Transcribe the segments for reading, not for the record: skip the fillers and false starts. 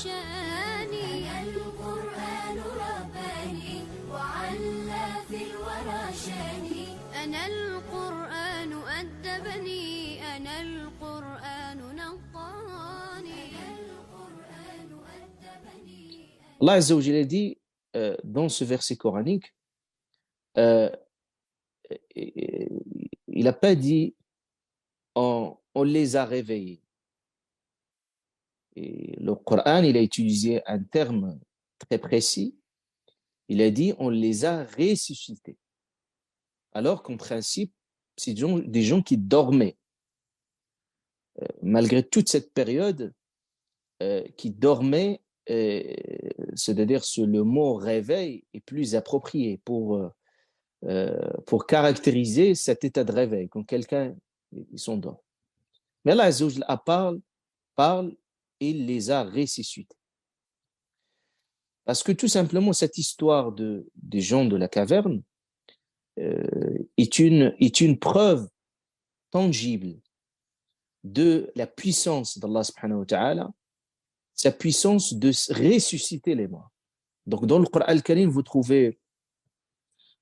شاني. أنا القرآن رباني وعلى في الورى شاني. أنا القرآن أدبني. أنا القرآن نقاني. أنا القرآن أدبني. Allah Azza wa Jalla dit dans ce verset coranique, euh, il n'a pas dit on les a réveillés. Et le Coran, il a utilisé un terme très précis. Il a dit on les a ressuscités. Alors qu'en principe, c'est des gens qui dormaient. Malgré toute cette période, qui dormaient, c'est-à-dire le mot réveil est plus approprié pour caractériser cet état de réveil, quand quelqu'un ils s'endort. Mais Allah Azza wa Jalla parle, il les a ressuscités. Parce que tout simplement, cette histoire des gens de la caverne est une preuve tangible de la puissance d'Allah subhanahu wa ta'ala, sa puissance de ressusciter les morts. Donc dans le Coran al-Karim, vous trouvez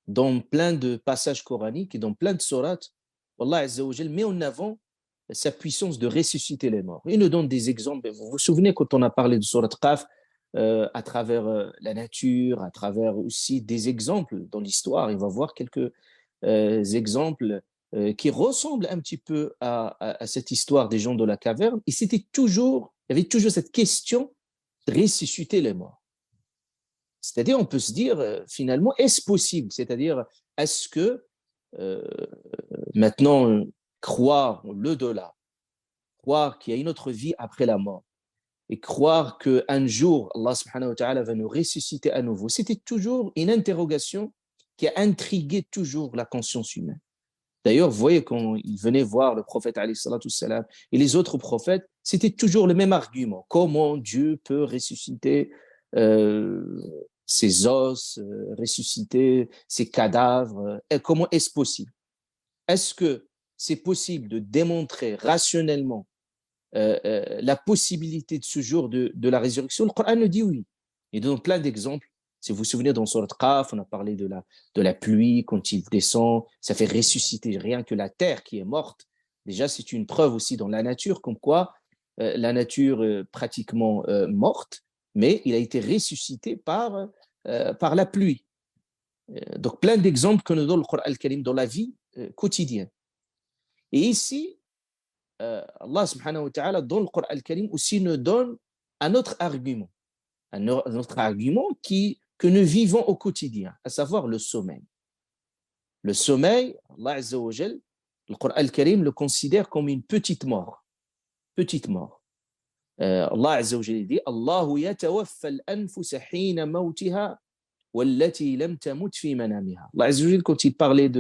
dans plein de passages coraniques et dans plein de sourates, Allah Azza wa Jalla met en avant sa puissance de ressusciter les morts. Il nous donne des exemples. Vous vous souvenez quand on a parlé de sourate Qaf, à travers la nature, à travers aussi des exemples dans l'histoire, il va voir quelques exemples qui ressemblent un petit peu à cette histoire des gens de la caverne. Et il y avait toujours cette question de ressusciter les morts. C'est-à-dire, on peut se dire, finalement, est-ce possible? C'est-à-dire, est-ce que maintenant, croire l'au-delà, croire qu'il y a une autre vie après la mort, et croire qu'un jour, Allah subhanahu wa ta'ala va nous ressusciter à nouveau, c'était toujours une interrogation qui a intrigué toujours la conscience humaine. D'ailleurs, vous voyez, quand il venait voir le prophète alayhi salatu wassalam, et les autres prophètes, c'était toujours le même argument. Comment Dieu peut ressusciter ses os, ressusciter ses cadavres, et comment est-ce possible? Est-ce que c'est possible de démontrer rationnellement la possibilité de ce jour de la résurrection? Le Coran nous dit oui. Il donne plein d'exemples. Si vous vous souvenez, dans Surat Qaf, on a parlé de la pluie, quand il descend, ça fait ressusciter rien que la terre qui est morte. Déjà, c'est une preuve aussi dans la nature, comme quoi la nature est pratiquement morte, mais il a été ressuscité par la pluie. Donc, plein d'exemples que nous donne le Coran al-Karim dans la vie quotidienne. Et ici, Allah subhanahu wa ta'ala, dans le Coran al-Karim, aussi nous donne un autre argument. Un autre argument que nous vivons au quotidien, à savoir le sommeil. Le sommeil, Allah Azza wa Jal, le Coran al-Karim le considère comme une petite mort. Petite mort. Allah Azza wa Jal dit Allahu yatawaffa al-anfusa hina mawtiha wallati lam tamut fi manamiha. Allah Azza wa Jal, quand il parlait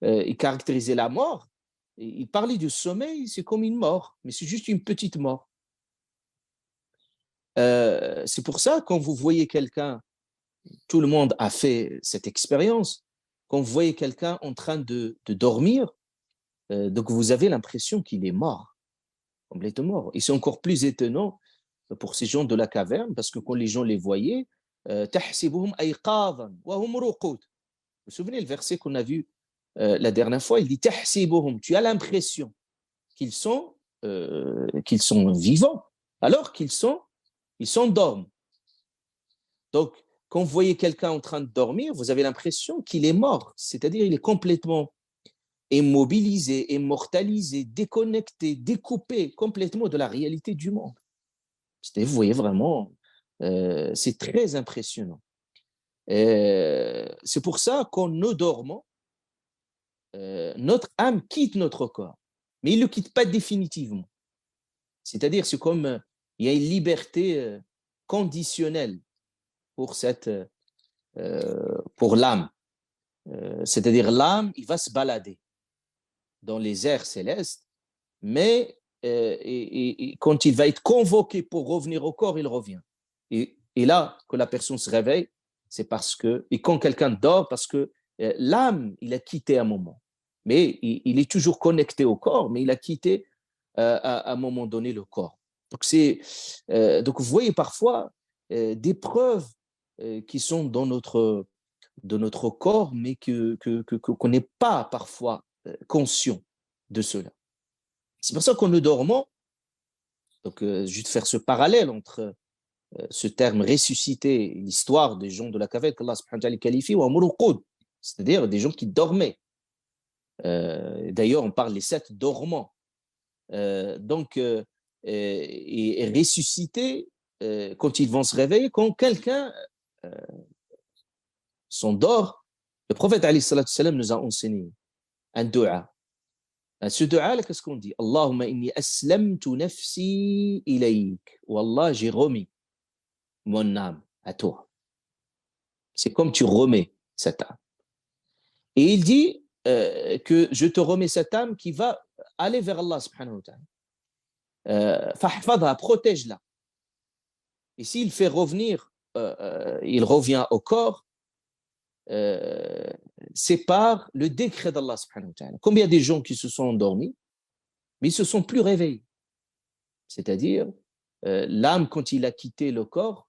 il caractérisait la mort, il parlait du sommeil, c'est comme une mort, mais c'est juste une petite mort. C'est pour ça, quand vous voyez quelqu'un, tout le monde a fait cette expérience, quand vous voyez quelqu'un en train de dormir, donc vous avez l'impression qu'il est mort, complètement mort. Et c'est encore plus étonnant pour ces gens de la caverne, parce que quand les gens les voyaient, تحسبهم أيقاظا وهم رقود. Vous vous souvenez le verset qu'on a vu la dernière fois, il dit تحسبهم, tu as l'impression qu'ils sont vivants, alors qu'ils dorment. Donc, quand vous voyez quelqu'un en train de dormir, vous avez l'impression qu'il est mort, c'est-à-dire il est complètement immobilisé, immortalisé, déconnecté, découpé complètement de la réalité du monde. C'est-à-dire, vous voyez vraiment, c'est très impressionnant. C'est pour ça qu'en nous dormant, notre âme quitte notre corps, mais il ne le quitte pas définitivement. C'est-à-dire, c'est comme il y a une liberté conditionnelle pour l'âme. C'est-à-dire, l'âme, il va se balader dans les airs célestes, mais et quand il va être convoqué pour revenir au corps, il revient. Et là, que la personne se réveille, c'est parce que, et quand quelqu'un dort, parce que l'âme, il a quitté un moment. Mais il est toujours connecté au corps, mais il a quitté à un moment donné le corps. Donc vous voyez parfois des preuves qui sont dans notre corps, mais qu'on n'est pas parfois conscient de cela. C'est pour ça qu'en nous dormant, donc juste faire ce parallèle entre ce terme ressuscité, l'histoire des gens de la caverne qu'Allah subhanahu wa ta'ala qualifie, c'est-à-dire des gens qui dormaient. D'ailleurs, on parle des 7 dormants. Et ressusciter quand ils vont se réveiller, quand quelqu'un s'endort, le prophète alayhi salatu salam nous a enseigné un dua. Ce dua, qu'est-ce qu'on dit? Allahumma inni aslamtu nafsi ilayk. Wallah, j'ai remis mon âme à toi. C'est comme tu remets cette âme. Et il dit que je te remets cette âme qui va aller vers Allah subhanahu wa ta'ala. Fahfadha, protège-la. Et s'il fait revenir, il revient au corps, c'est par le décret d'Allah subhanahu wa ta'ala. Combien de gens qui se sont endormis, mais ils ne se sont plus réveillés. C'est-à-dire, l'âme, quand il a quitté le corps,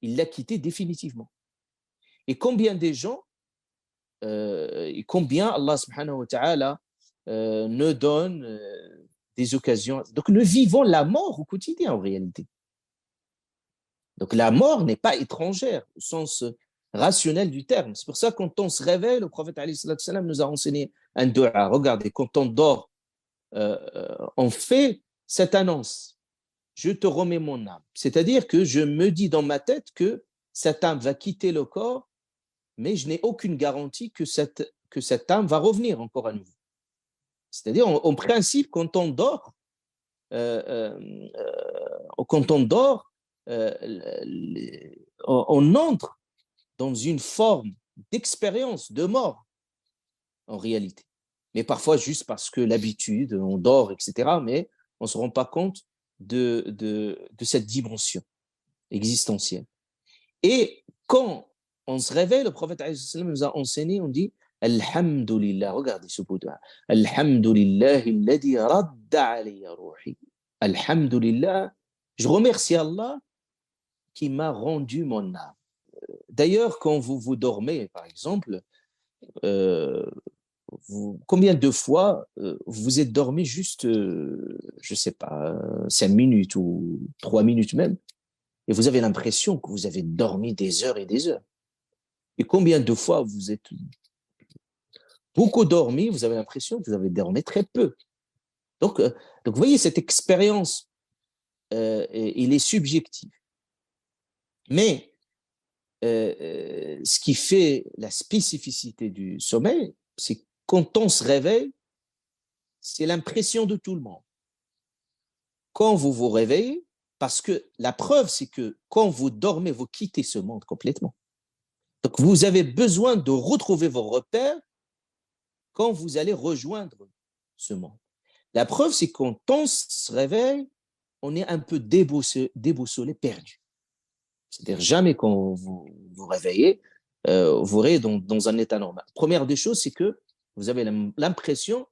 il l'a quitté définitivement. Et combien de gens, et combien Allah subhanahu wa ta'ala nous donne des occasions. Donc, nous vivons la mort au quotidien en réalité. Donc, la mort n'est pas étrangère au sens rationnel du terme. C'est pour ça que quand on se réveille, le prophète alayhi salatu salam nous a enseigné un dua. Regardez, quand on dort, on fait cette annonce. Je te remets mon âme. C'est-à-dire que je me dis dans ma tête que cette âme va quitter le corps, mais je n'ai aucune garantie que cette âme va revenir encore à nouveau. C'est-à-dire, en principe, quand on dort, on entre dans une forme d'expérience de mort, en réalité. Mais parfois, juste parce que l'habitude, on dort, etc., mais on ne se rend pas compte de cette dimension existentielle. Et quand on se réveille, le prophète nous a enseigné, on dit Alhamdulillah, regardez ce beau dua. Alhamdulillah, alladhi radda alayya ruhi. Alhamdulillah, je remercie Allah qui m'a rendu mon âme. D'ailleurs, quand vous dormez, par exemple, combien de fois vous êtes dormi juste, je ne sais pas, 5 minutes ou 3 minutes même, et vous avez l'impression que vous avez dormi des heures et des heures. Et combien de fois vous êtes beaucoup dormi, vous avez l'impression que vous avez dormi très peu. Donc vous voyez, cette expérience, il est subjectif. Mais ce qui fait la spécificité du sommeil, c'est que quand on se réveille, c'est l'impression de tout le monde. Quand vous vous réveillez, parce que la preuve, c'est que quand vous dormez, vous quittez ce monde complètement. Donc, vous avez besoin de retrouver vos repères quand vous allez rejoindre ce monde. La preuve, c'est que quand on se réveille, on est un peu déboussolé, perdu. C'est-à-dire, jamais quand vous vous réveillez, vous serez dans un état normal. Première des choses, c'est que vous avez l'impression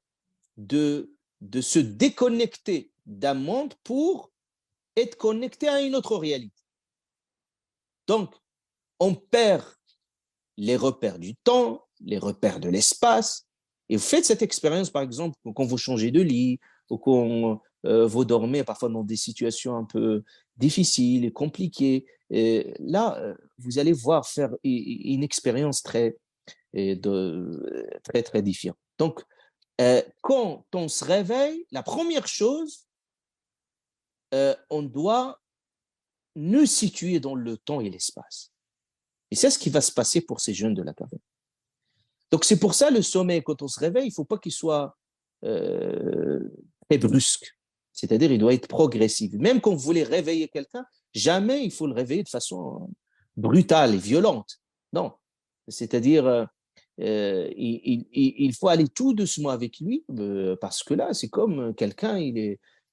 de se déconnecter d'un monde pour être connecté à une autre réalité. Donc, on perd les repères du temps, les repères de l'espace, et vous faites cette expérience, par exemple, quand vous changez de lit, ou quand vous dormez parfois dans des situations un peu difficiles et compliquées. Et là, vous allez voir faire une expérience très, très différente. Donc, quand on se réveille, la première chose, on doit nous situer dans le temps et l'espace. Et c'est ce qui va se passer pour ces jeunes de la caverne. Donc, c'est pour ça le sommeil, quand on se réveille, il ne faut pas qu'il soit très brusque. C'est-à-dire, il doit être progressif. Même quand vous voulez réveiller quelqu'un, jamais il faut le réveiller de façon brutale et violente. Non. C'est-à-dire, il faut aller tout doucement avec lui, parce que là, c'est comme quelqu'un, il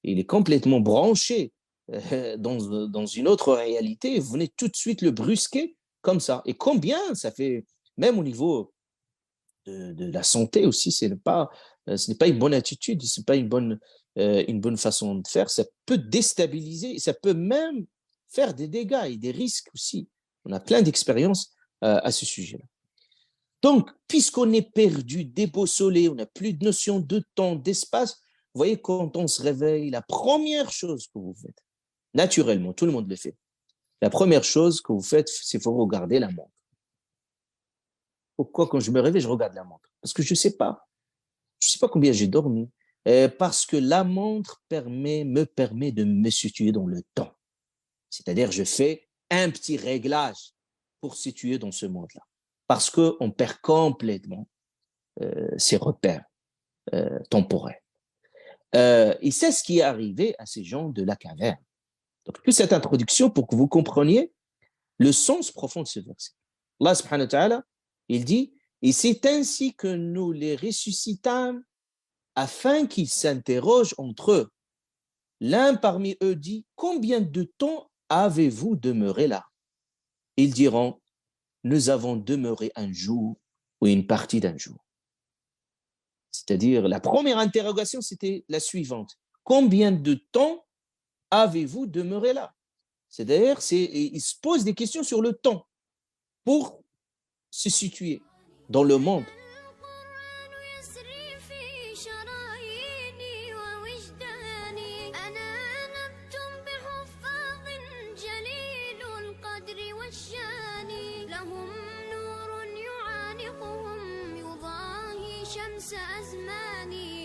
est complètement branché dans une autre réalité, et vous venez tout de suite le brusquer comme ça. Et combien ça fait, même au niveau de la santé aussi, c'est pas ce n'est pas une bonne attitude, ce n'est pas une bonne façon de faire. Ça peut déstabiliser, ça peut même faire des dégâts et des risques aussi. On a plein d'expériences à ce sujet-là. Donc, puisqu'on est perdu, déboussolé, on n'a plus de notion de temps, d'espace, vous voyez, quand on se réveille, la première chose que vous faites, naturellement, tout le monde le fait, la première chose que vous faites, c'est qu'il faut regarder la montre. Pourquoi, quand je me réveille, je regarde la montre? Parce que je ne sais pas. Je ne sais pas combien j'ai dormi. Parce que la montre me permet de me situer dans le temps. C'est-à-dire, je fais un petit réglage pour situer dans ce monde-là. Parce qu'on perd complètement ses repères temporels. Et c'est ce qui est arrivé à ces gens de la caverne. Donc, toute cette introduction pour que vous compreniez le sens profond de ce verset. Allah subhanahu wa ta'ala, il dit, et c'est ainsi que nous les ressuscitâmes afin qu'ils s'interrogent entre eux. L'un parmi eux dit, combien de temps avez-vous demeuré là? Ils diront, nous avons demeuré un jour ou une partie d'un jour. C'est-à-dire, la première interrogation, c'était la suivante. Combien de temps avez-vous demeuré là? C'est-à-dire, il se pose des questions sur le temps pour se situer dans le monde. شمس أزماني